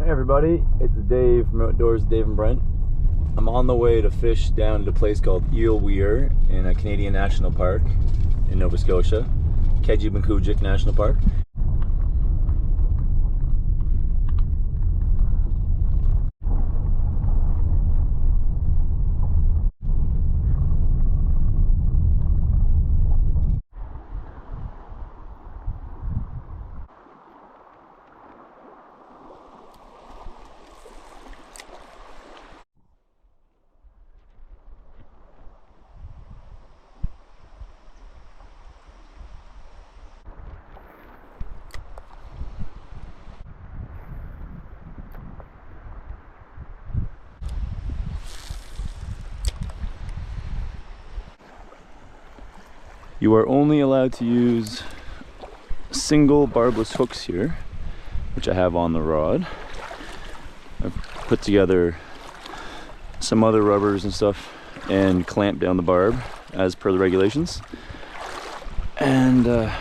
Hey everybody, it's Dave from Outdoors Dave and Brent. I'm on the way to fish down at a place called Eel Weir in a Canadian National Park in Nova Scotia, Kejimkujik National Park. You are only allowed to use single barbless hooks here, which I have on the rod. I've put together some other rubbers and stuff and clamped down the barb as per the regulations. And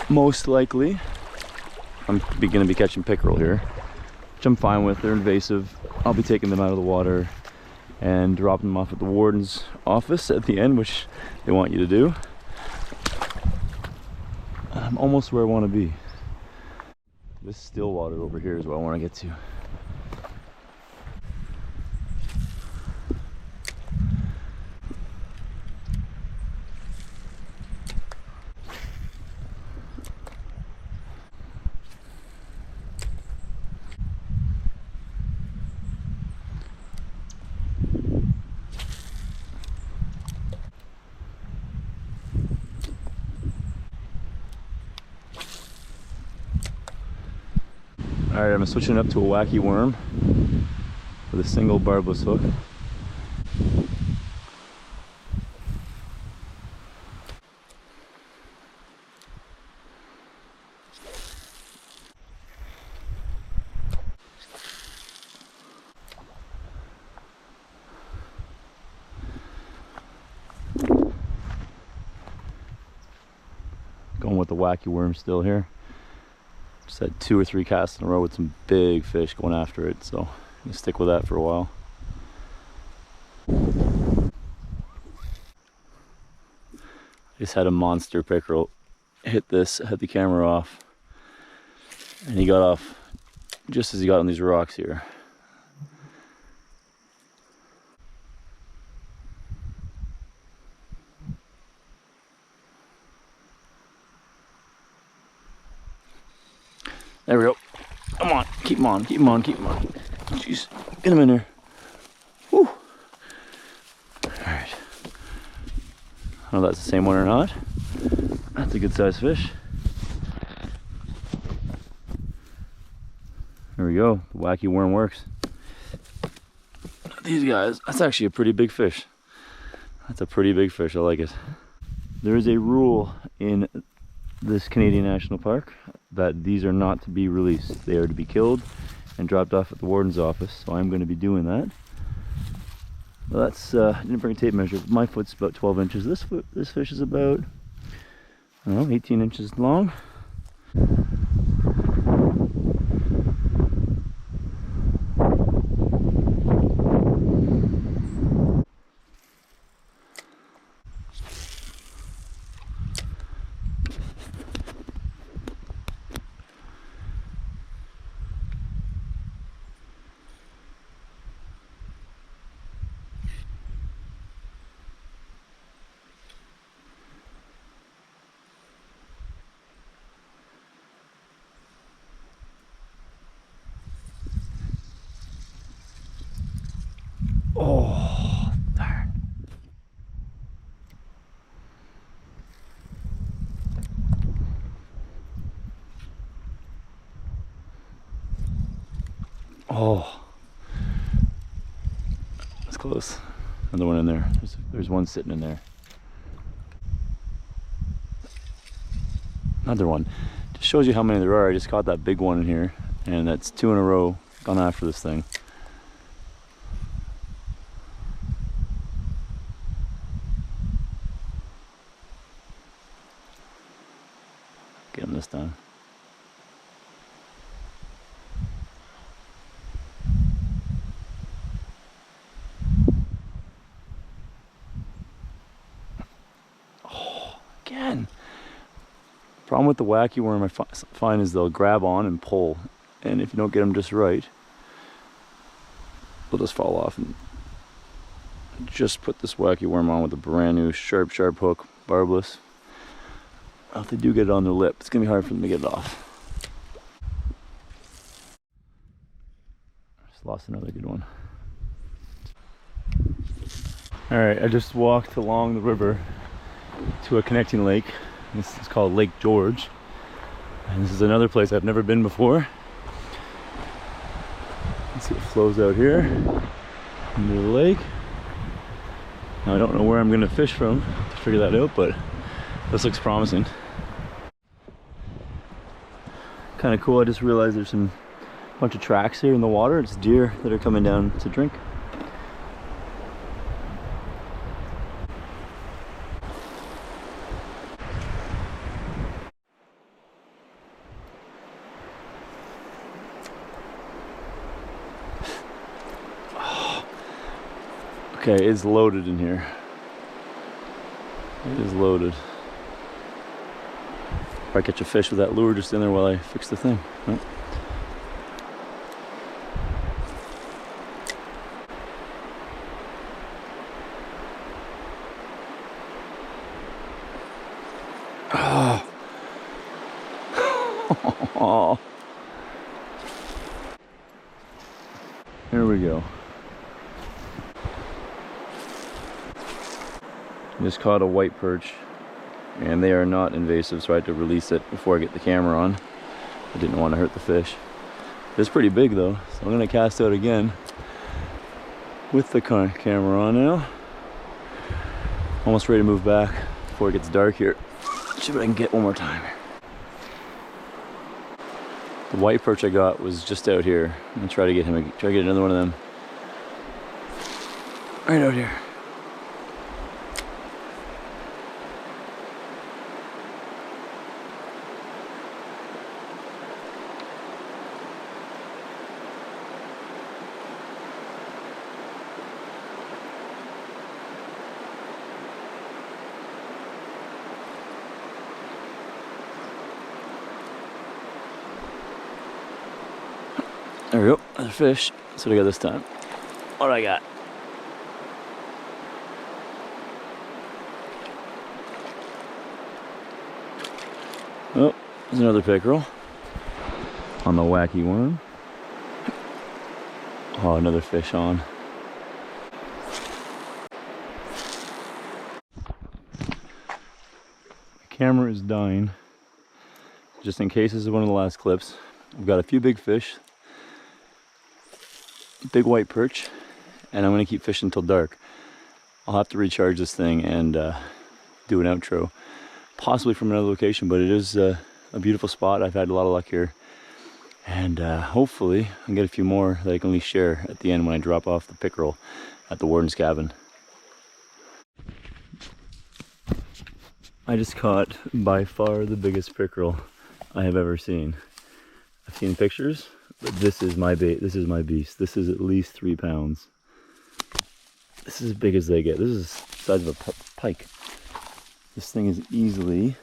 most likely I'm going to be catching pickerel here, which I'm fine with. They're invasive. I'll be taking them out of the water and dropping them off at the warden's office at the end, which they want you to do. I'm almost where I want to be. This still water over here is what I want to get to. Alright, I'm switching up to a wacky worm with a single barbless hook. Going with the wacky worm still here. Just had 2 or 3 casts in a row with some big fish going after it, so I'm gonna stick with that for a while. Just had a monster pickerel hit this, had the camera off, and he got off just as he got on these rocks here. There we go. Come on, keep him on, keep him on, keep him on. Jeez, get him in there. Whew. Alright. I don't know if that's the same one or not. That's a good sized fish. There we go. The wacky worm works. These guys, that's actually a pretty big fish. That's a pretty big fish, I like it. There is a rule in this Canadian National Park that these are not to be released. They are to be killed and dropped off at the warden's office, so I'm going to be doing that. Well, that's I didn't bring a tape measure. My foot's about 12 inches. This fish is about, I don't know, 18 inches long. Oh, darn. Oh, that's close. Another one in there. There's one sitting in there. Another one. Just shows you how many there are. I just caught that big one in here, and that's 2 in a row gone after this thing. Get him this time. Problem with the wacky worm I find is they'll grab on and pull, and if you don't get them just right, they'll just fall off. And just put this wacky worm on with a brand new sharp hook, barbless. If they do get it on their lip, it's gonna be hard for them to get it off. Just lost another good one. All right, I just walked along the river to a connecting lake. This is called Lake George. And this is another place I've never been before. Let's see, it flows out here into the lake. Now, I don't know where I'm gonna fish from to figure that out, but this looks promising. Kind of cool, I just realized there's some bunch of tracks here in the water. It's deer that are coming down to drink. Okay, it's loaded in here. It is loaded. If I catch a fish with that lure just in there while I fix the thing. Nope. Oh. Here we go. Just caught a white perch, and they are not invasive, so I had to release it before I get the camera on. I didn't want to hurt the fish. It's pretty big though, so I'm gonna cast out again with the camera on now. Almost ready to move back before it gets dark here. See what I can get one more time. The white perch I got was just out here. I'm gonna try to get another one of them. Right out here. There we go, another fish. That's what I got this time. What do I got? Oh, there's another pickerel on the wacky worm. Oh, another fish on. The camera is dying. Just in case this is one of the last clips. I've got a few big fish. Big white perch, and I'm gonna keep fishing until dark. I'll have to recharge this thing and do an outro, possibly from another location, but it is a beautiful spot. I've had a lot of luck here, and hopefully I can get a few more that I can at least share at the end when I drop off the pickerel at the Warden's cabin. I just caught by far the biggest pickerel I have ever seen. I've seen pictures, but this is my bait. This is my beast. This is at least 3 pounds. This is as big as they get. This is the size of a pike. This thing is easily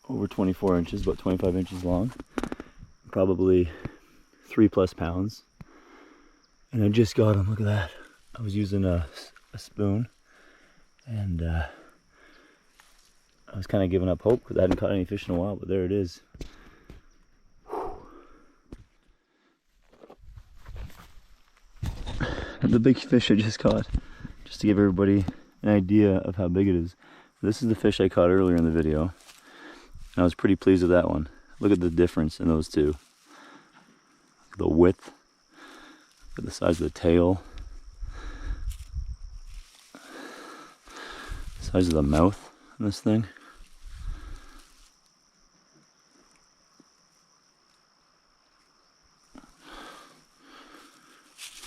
over 24 inches, about 25 inches long. Probably 3+ pounds. And I just got him. Look at that. I was using a spoon, and I was kind of giving up hope because I hadn't caught any fish in a while, but there it is. The big fish I just caught, just to give everybody an idea of how big it is. This is the fish I caught earlier in the video, and I was pretty pleased with that one. Look at the difference in those two. The width, look at the size of the tail, the size of the mouth in this thing.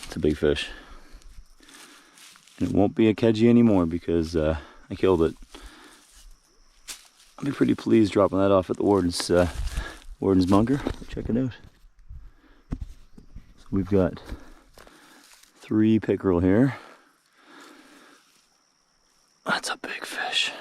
It's a big fish. And it won't be a kedgie anymore because I killed it. I'll be pretty pleased dropping that off at the Warden's bunker. Check it out. So we've got 3 pickerel here. That's a big fish.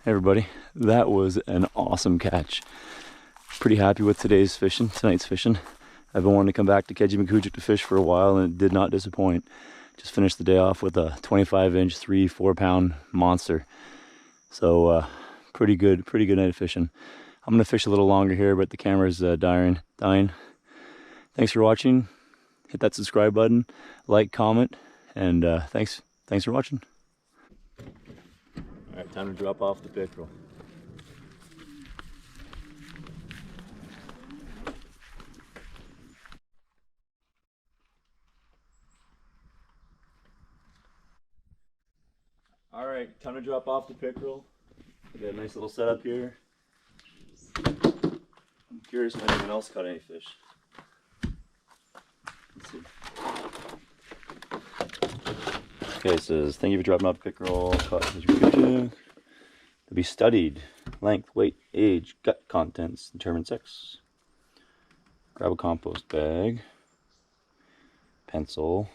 Hey everybody, that was an awesome catch. Pretty happy with tonight's fishing. I've been wanting to come back to Kejimkujik to fish for a while, and it did not disappoint. Just finished the day off with a 25-inch, 3-4 pound monster. So pretty good night of fishing. I'm gonna fish a little longer here, but the camera's dying. Thanks for watching. Hit that subscribe button, like, comment, and thanks for watching. All right, time to drop off the pickerel. All right, time to drop off the pickerel. We got a nice little setup here. I'm curious if anyone else caught any fish. Let's see. Okay, it says, thank you for dropping off pickerel. Caught to be studied. Length, weight, age, gut contents, determine sex. Grab a compost bag. Pencil.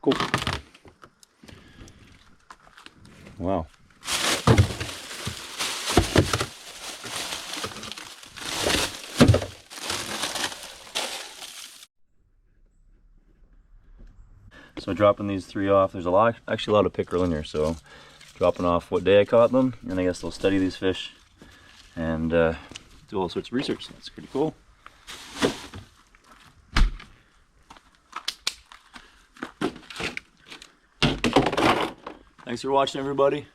Cool. Wow. So dropping these 3 off, there's actually a lot of pickerel in here, so dropping off what day I caught them, and I guess they'll study these fish and do all sorts of research. That's pretty cool. Thanks for watching, everybody.